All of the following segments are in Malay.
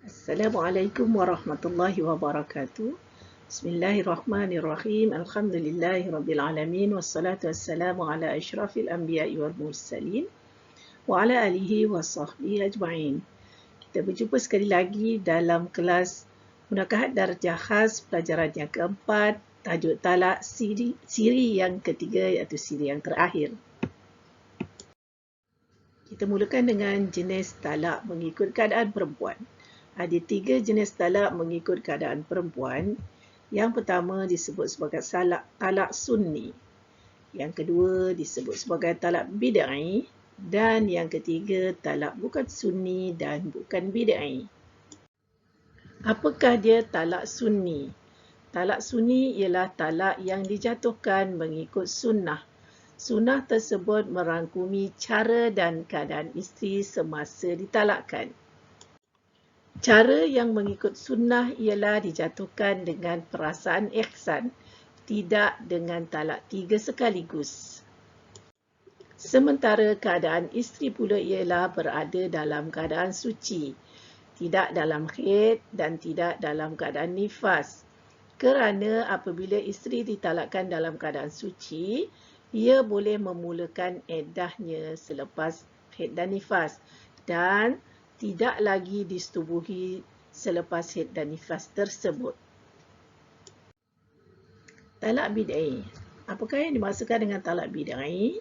Assalamualaikum warahmatullahi wabarakatuh. Bismillahirrahmanirrahim. Alhamdulillahirrabbilalamin. Wassalatu wassalamu ala ashrafil anbiya'i wal mursalin. Wa ala alihi wa sahbihi ajma'in. Kita berjumpa sekali lagi dalam kelas Munakahat Darjah Khas pelajaran yang keempat. Tajuk talak siri yang ketiga iaitu siri yang terakhir. Kita mulakan dengan jenis talak mengikut keadaan perempuan. Ada 3 jenis talak mengikut keadaan perempuan. Yang pertama disebut sebagai talak sunni. Yang kedua disebut sebagai talak bid'i. Dan yang ketiga talak bukan sunni dan bukan bid'i. Apakah dia talak sunni? Talak sunni ialah talak yang dijatuhkan mengikut sunnah. Sunnah tersebut merangkumi cara dan keadaan isteri semasa ditalakkan. Cara yang mengikut sunnah ialah dijatuhkan dengan perasaan ihsan, tidak dengan talak 3 sekaligus. Sementara keadaan isteri pula ialah berada dalam keadaan suci, tidak dalam haid dan tidak dalam keadaan nifas. Kerana apabila isteri ditalakkan dalam keadaan suci, ia boleh memulakan iddahnya selepas haid dan nifas dan tidak lagi disetubuhi selepas haid dan nifas tersebut. Talak bid'i. Apakah yang dimaksudkan dengan talak bid'i?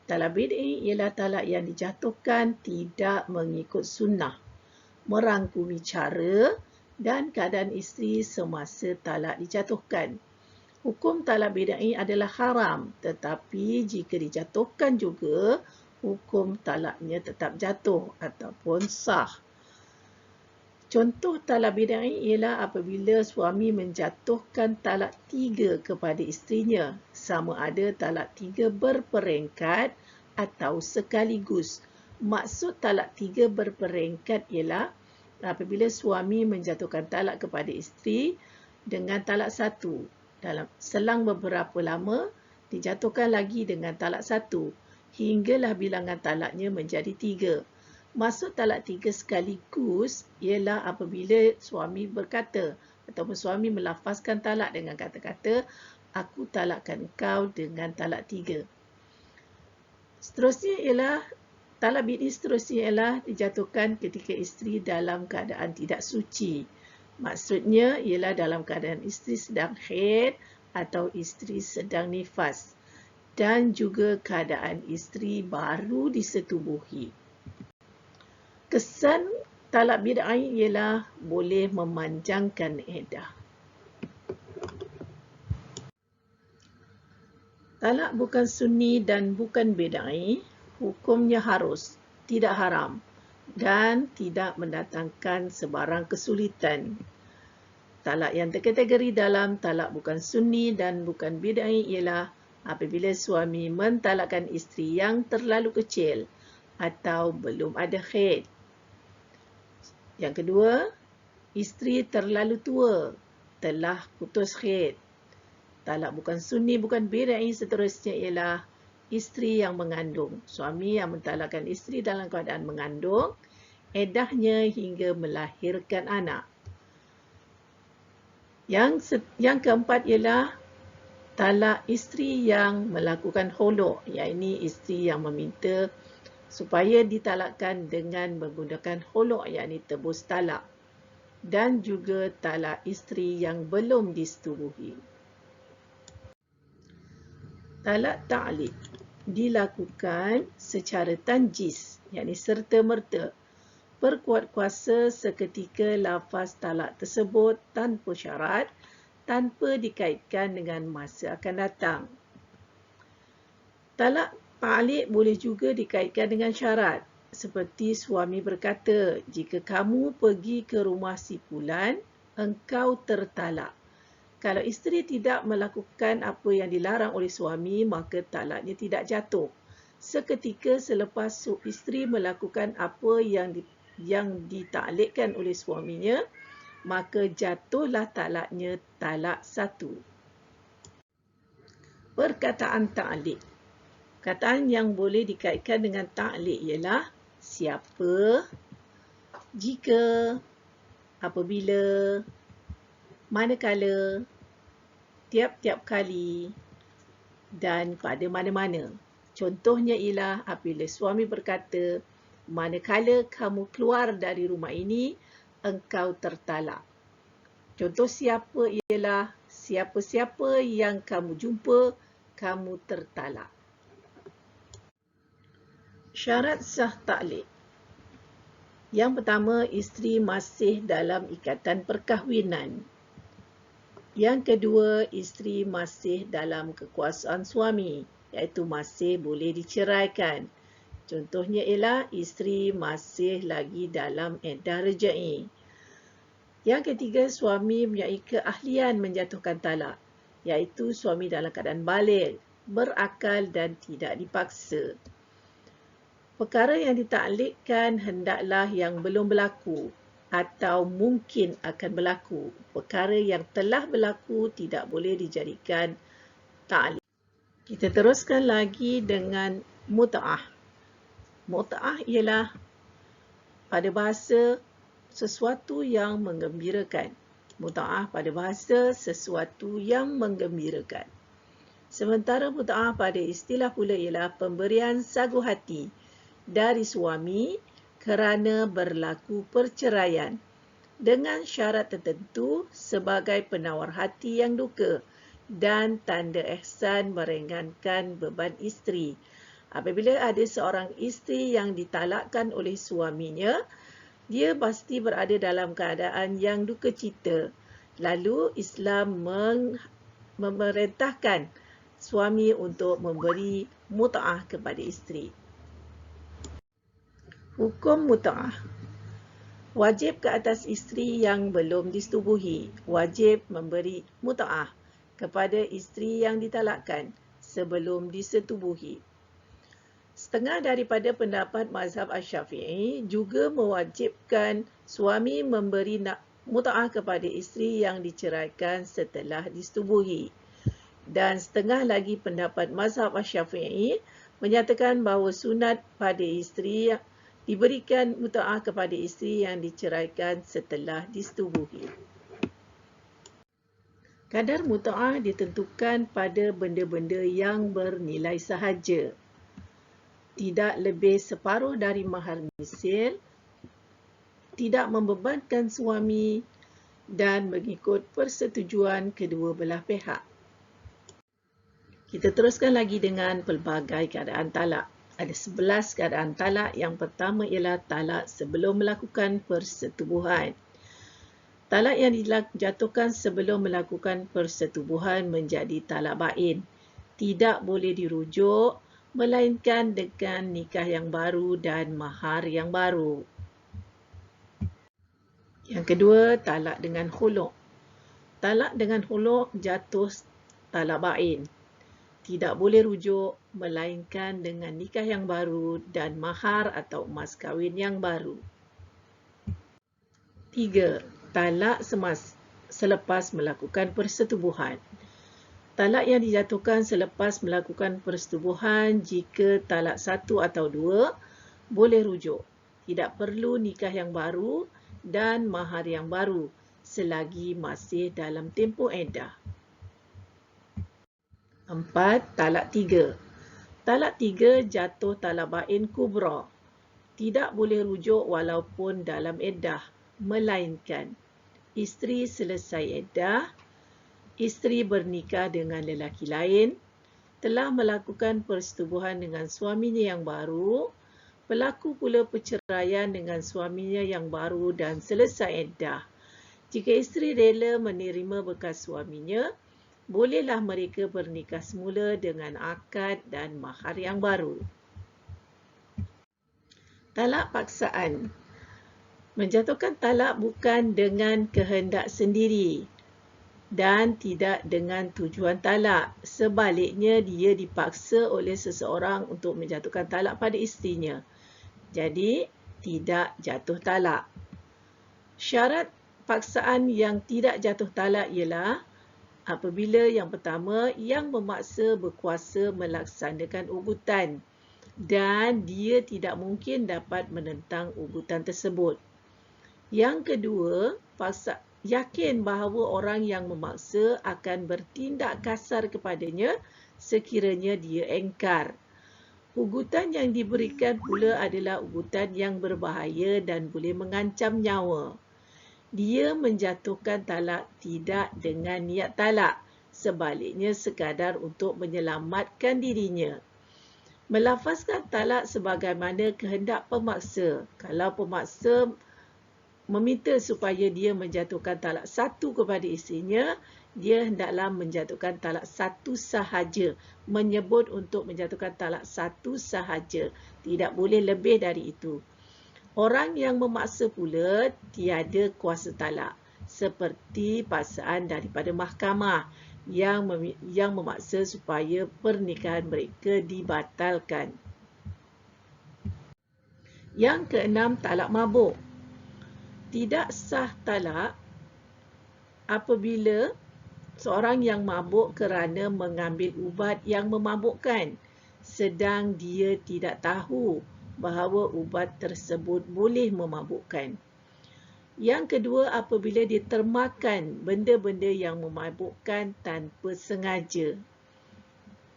Talak bid'i ialah talak yang dijatuhkan tidak mengikut sunnah, merangkumi cara dan keadaan isteri semasa talak dijatuhkan. Hukum talak bid'i adalah haram, tetapi jika dijatuhkan juga, hukum talaknya tetap jatuh ataupun sah. Contoh talak bid'i ialah apabila suami menjatuhkan talak 3 kepada isterinya, sama ada talak 3 berperingkat atau sekaligus. Maksud talak 3 berperingkat ialah apabila suami menjatuhkan talak kepada isteri dengan talak 1. Dalam selang beberapa lama, dijatuhkan lagi dengan talak 1 hinggalah bilangan talaknya menjadi 3. Maksud talak 3 sekaligus ialah apabila suami berkata ataupun suami melafazkan talak dengan kata-kata, aku talakkan kau dengan talak 3. Seterusnya ialah talak bid'i seterusnya ialah dijatuhkan ketika isteri dalam keadaan tidak suci. Maksudnya ialah dalam keadaan isteri sedang haid atau isteri sedang nifas dan juga keadaan isteri baru disetubuhi. Kesan talak bid'i ialah boleh memanjangkan iddah. Talak bukan sunni dan bukan bid'i, hukumnya harus, tidak haram dan tidak mendatangkan sebarang kesulitan. Talak yang terkategori dalam talak bukan sunni dan bukan bid'i ialah apabila suami mentalakkan isteri yang terlalu kecil atau belum ada haid. Yang kedua, isteri terlalu tua, telah putus haid. Talak bukan sunni, bukan bid'i seterusnya ialah isteri yang mengandung. Suami yang mentalakkan isteri dalam keadaan mengandung, iddahnya hingga melahirkan anak. Yang keempat ialah talak isteri yang melakukan huluk, iaitu isteri yang meminta supaya ditalakkan dengan menggunakan huluk, iaitu tebus talak. Dan juga talak isteri yang belum disetubuhi. Talak ta'liq dilakukan secara tanjis, iaitu serta-merta. Berkuat kuasa seketika lafaz talak tersebut tanpa syarat, tanpa dikaitkan dengan masa akan datang. Talak ta'liq boleh juga dikaitkan dengan syarat. Seperti suami berkata, jika kamu pergi ke rumah si fulan, engkau tertalak. Kalau isteri tidak melakukan apa yang dilarang oleh suami, maka talaknya tidak jatuh. Seketika selepas isteri melakukan apa yang ditaklikkan oleh suaminya, maka jatuhlah talaknya talak 1. Perkataan ta'liq. Kataan yang boleh dikaitkan dengan ta'liq ialah siapa, jika, apabila, manakala, tiap-tiap kali dan pada mana-mana. Contohnya ialah apabila suami berkata, manakala kamu keluar dari rumah ini, engkau tertalak. Contoh siapa ialah siapa-siapa yang kamu jumpa, kamu tertalak. Syarat sah taklid. Yang pertama, isteri masih dalam ikatan perkahwinan. Yang kedua, isteri masih dalam kekuasaan suami, iaitu masih boleh diceraikan. Contohnya ialah isteri masih lagi dalam iddah rajai. Yang ketiga, suami mempunyai keahlian menjatuhkan talak, iaitu suami dalam keadaan baligh, berakal dan tidak dipaksa. Perkara yang ditaklikkan hendaklah yang belum berlaku atau mungkin akan berlaku. Perkara yang telah berlaku tidak boleh dijadikan taklik. Kita teruskan lagi dengan mut'ah. Mut'ah ialah pada bahasa sesuatu yang menggembirakan. Mut'ah pada bahasa sesuatu yang menggembirakan. Sementara mut'ah pada istilah pula ialah pemberian sagu hati dari suami kerana berlaku perceraian dengan syarat tertentu sebagai penawar hati yang duka dan tanda ihsan meringankan beban isteri. Apabila ada seorang isteri yang ditalakkan oleh suaminya, dia pasti berada dalam keadaan yang duka cita. Lalu Islam memerintahkan suami untuk memberi mut'ah kepada isteri. Hukum mut'ah. Wajib ke atas isteri yang belum disetubuhi, wajib memberi mut'ah kepada isteri yang ditalakkan sebelum disetubuhi. Setengah daripada pendapat mazhab Asy-Syafi'i juga mewajibkan suami memberi mut'ah kepada isteri yang diceraikan setelah disetubuhi. Dan setengah lagi pendapat mazhab Asy-Syafi'i menyatakan bahawa sunat pada isteri diberikan mut'ah kepada isteri yang diceraikan setelah disetubuhi. Kadar mut'ah ditentukan pada benda-benda yang bernilai sahaja. Tidak lebih separuh dari mahar misil, tidak membebankan suami dan mengikut persetujuan kedua belah pihak. Kita teruskan lagi dengan pelbagai keadaan talak. Ada 11 keadaan talak. Yang pertama ialah talak sebelum melakukan persetubuhan. Talak yang dijatuhkan sebelum melakukan persetubuhan menjadi talak bain. Tidak boleh dirujuk, melainkan dengan nikah yang baru dan mahar yang baru. Yang kedua, talak dengan khulu'. Talak dengan khulu' jatuh talak bain. Tidak boleh rujuk, melainkan dengan nikah yang baru dan mahar atau emas kahwin yang baru. 3. Talak selepas melakukan persetubuhan. Talak yang dijatuhkan selepas melakukan persetubuhan jika talak 1 atau 2 boleh rujuk. Tidak perlu nikah yang baru dan mahar yang baru selagi masih dalam tempoh iddah. 4. Talak 3. Talak 3 jatuh talak bain kubra. Tidak boleh rujuk walaupun dalam iddah, melainkan isteri selesai iddah, isteri bernikah dengan lelaki lain, telah melakukan persetubuhan dengan suaminya yang baru, berlaku pula perceraian dengan suaminya yang baru dan selesai iddah. Jika isteri rela menerima bekas suaminya, bolehlah mereka bernikah semula dengan akad dan mahar yang baru. Talak paksaan. Menjatuhkan talak bukan dengan kehendak sendiri dan tidak dengan tujuan talak. Sebaliknya, dia dipaksa oleh seseorang untuk menjatuhkan talak pada isterinya. Jadi, tidak jatuh talak. Syarat paksaan yang tidak jatuh talak ialah apabila yang pertama, yang memaksa berkuasa melaksanakan ugutan dan dia tidak mungkin dapat menentang ugutan tersebut. Yang kedua, yakin bahawa orang yang memaksa akan bertindak kasar kepadanya sekiranya dia engkar. Ugutan yang diberikan pula adalah ugutan yang berbahaya dan boleh mengancam nyawa. Dia menjatuhkan talak tidak dengan niat talak, sebaliknya sekadar untuk menyelamatkan dirinya. Melafazkan talak sebagaimana kehendak pemaksa. Kalau pemaksa meminta supaya dia menjatuhkan talak satu kepada isterinya, dia hendaklah menjatuhkan talak satu sahaja. Menyebut untuk menjatuhkan talak satu sahaja. Tidak boleh lebih dari itu. Orang yang memaksa pula tiada kuasa talak. Seperti paksaan daripada mahkamah yang memaksa supaya pernikahan mereka dibatalkan. Yang keenam, talak mabuk. Tidak sah talak apabila seorang yang mabuk kerana mengambil ubat yang memabukkan, sedang dia tidak tahu bahawa ubat tersebut boleh memabukkan. Yang kedua, apabila dia termakan benda-benda yang memabukkan tanpa sengaja.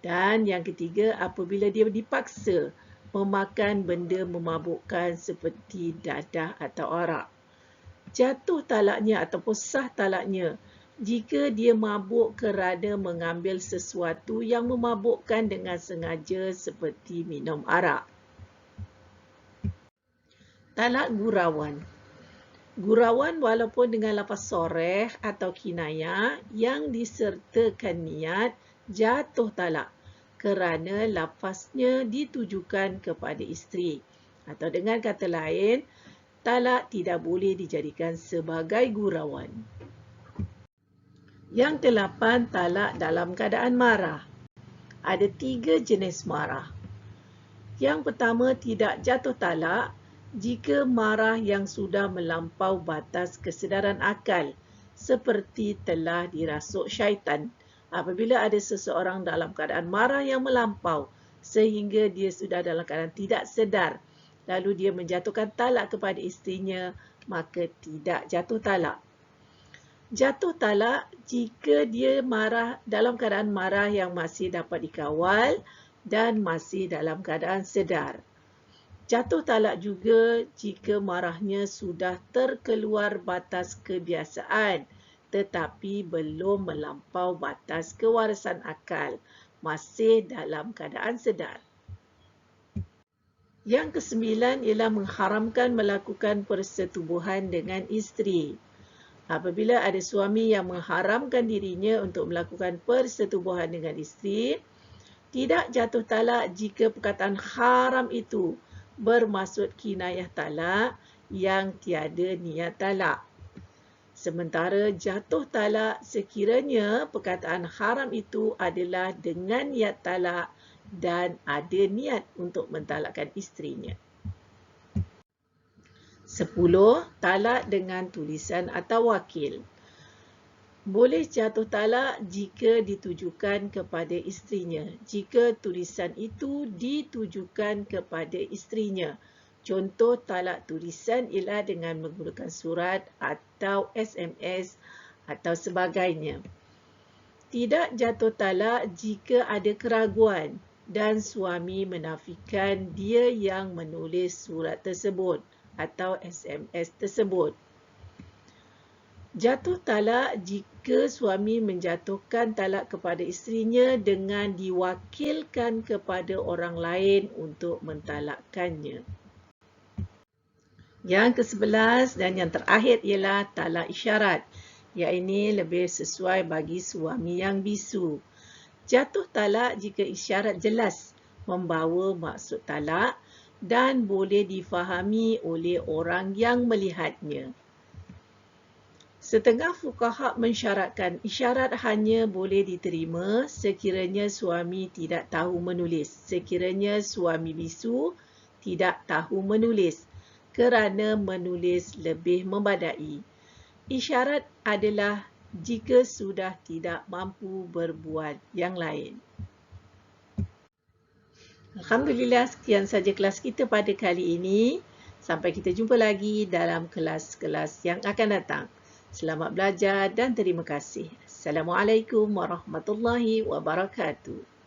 Dan yang ketiga, apabila dia dipaksa memakan benda memabukkan seperti dadah atau arak. Jatuh talaknya ataupun sah talaknya jika dia mabuk kerana mengambil sesuatu yang memabukkan dengan sengaja seperti minum arak. Talak gurauan. Gurauan walaupun dengan lafaz soreh atau kinayah yang disertakan niat jatuh talak kerana lafaznya ditujukan kepada isteri. Atau dengan kata lain, talak tidak boleh dijadikan sebagai gurauan. Yang ke-8, talak dalam keadaan marah. Ada 3 jenis marah. Yang pertama, tidak jatuh talak jika marah yang sudah melampau batas kesedaran akal, seperti telah dirasuk syaitan. Apabila ada seseorang dalam keadaan marah yang melampau, sehingga dia sudah dalam keadaan tidak sedar, lalu dia menjatuhkan talak kepada isterinya, maka tidak jatuh talak. Jatuh talak jika dia marah dalam keadaan marah yang masih dapat dikawal dan masih dalam keadaan sedar. Jatuh talak juga jika marahnya sudah terkeluar batas kebiasaan tetapi belum melampau batas kewarasan akal, masih dalam keadaan sedar. Yang ke-9 ialah mengharamkan melakukan persetubuhan dengan isteri. Apabila ada suami yang mengharamkan dirinya untuk melakukan persetubuhan dengan isteri, tidak jatuh talak jika perkataan haram itu bermaksud kinayah talak yang tiada niat talak. Sementara jatuh talak sekiranya perkataan haram itu adalah dengan niat talak dan ada niat untuk mentalakkan isterinya. 10. Talak dengan tulisan atau wakil. Boleh jatuh talak jika ditujukan kepada isterinya, jika tulisan itu ditujukan kepada isterinya. Contoh talak tulisan ialah dengan menggunakan surat atau SMS atau sebagainya. Tidak jatuh talak jika ada keraguan dan suami menafikan dia yang menulis surat tersebut atau SMS tersebut. Jatuh talak jika suami menjatuhkan talak kepada isterinya dengan diwakilkan kepada orang lain untuk mentalakkannya. Yang ke-11 dan yang terakhir ialah talak isyarat. Yang ini lebih sesuai bagi suami yang bisu. Jatuh talak jika isyarat jelas membawa maksud talak dan boleh difahami oleh orang yang melihatnya. Setengah fuqaha mensyaratkan isyarat hanya boleh diterima sekiranya suami tidak tahu menulis. Sekiranya suami bisu tidak tahu menulis kerana menulis lebih membadai. Isyarat adalah jika sudah tidak mampu berbuat yang lain. Alhamdulillah, sekian saja kelas kita pada kali ini. Sampai kita jumpa lagi dalam kelas-kelas yang akan datang. Selamat belajar dan terima kasih. Assalamualaikum warahmatullahi wabarakatuh.